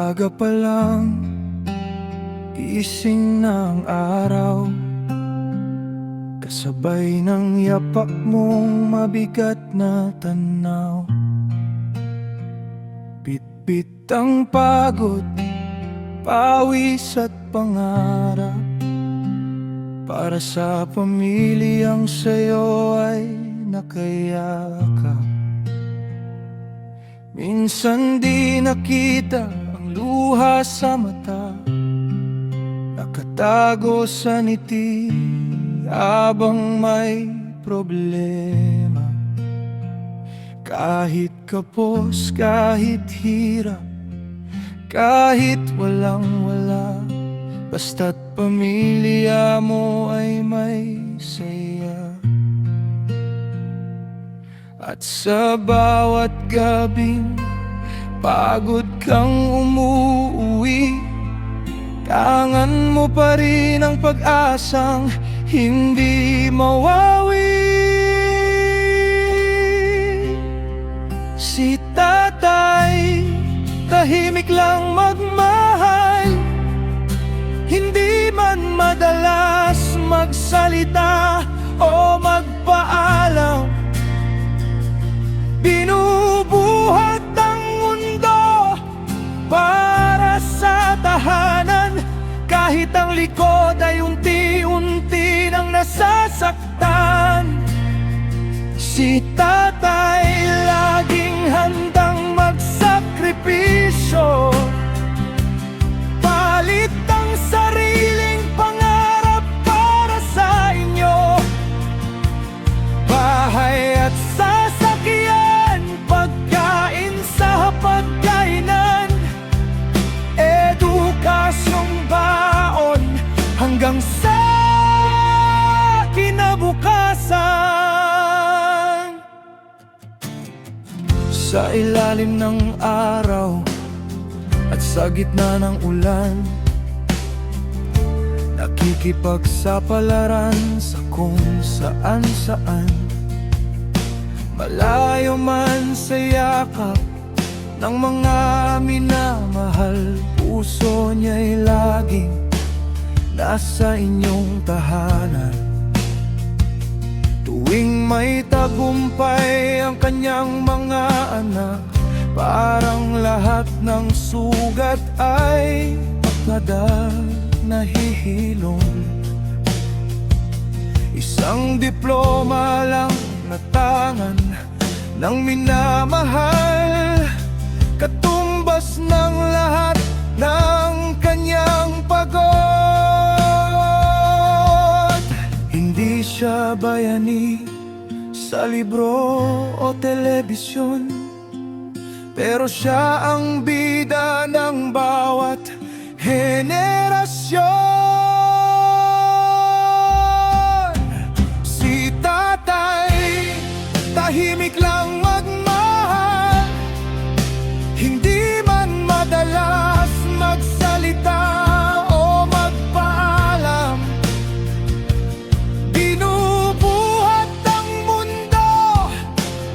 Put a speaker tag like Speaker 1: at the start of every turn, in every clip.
Speaker 1: Maaga pa lang, gising ng araw, kasabay ng yapak mong mabigat na tanaw. Bitbit ang pagod, pawis at pangarap, para sa pamilyang sa'yo ay nakayakap. Minsan di nakita ang luha sa mata, nakatago sa ngiti habang may problema. Kahit kapos, kahit hirap, kahit walang-wala, basta't pamilya mo ay may saya. At sa bawat gabing pagod kang umuwi, tangan mo pa rin ang pag-asang hindi mawawi. Si tatay, tahimik lang magmahal, hindi man madalas magsalita o magpaalam. Binubuhat ang mundo para sa tahanan, kahit ang likod ay unti-unti nang nasasaktan. Si tatay laging handang magsakripisyo, palit ang sariling pangarap para sa inyo. Bahay at sasakyan, pagkain sa hapagkainan, edukasyong baon hanggang sa kinabukasan. Sa ilalim ng araw at sa gitna ng ulan, nakikipagsapalaran sa kung saan-saan. Malayo man sa yakap ng mga minamahal, puso niya'y laging nasa inyong tahanan. Tuwing may tagumpay ang kanyang mga anak, parang lahat ng sugat ay pagkadal nahihilom. Isang diploma lang na tangan ng minamahal, katumbas ng lahat ng kanyang pagod. Hindi siya bayani sa libro o telebisyon, pero siya ang bida ng bawat henerasyon. Si tatay, tahimik lang magmahal, hindi man madalas magsalita o magpaalam. Binubuhat ang mundo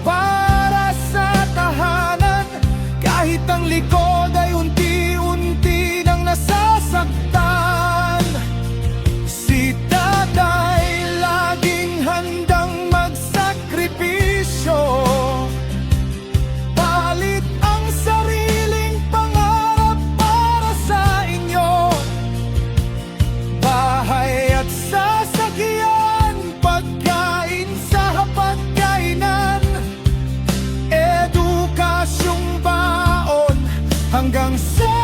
Speaker 1: para sa tahanan, kahit ang likod ay unti-unti nang nasasaktan. Si tatay laging handang magsakripisyo, palit ang sariling pangarap para sa inyo. Bahay at sasakyan, pagkain sa hapagkainan, edukasyong baon hanggang sa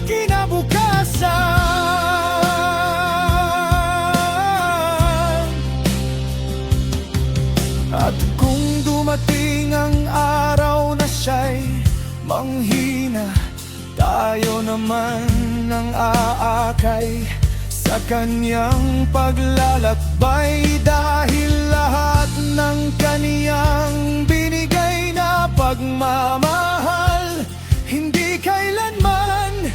Speaker 1: kinabukasan. At kung dumating ang araw na siya'y manghina, tayo naman ang aakay sa kanyang paglalakbay, dahil lahat ng kaniyang binigay na pagmamahal hindi kailanman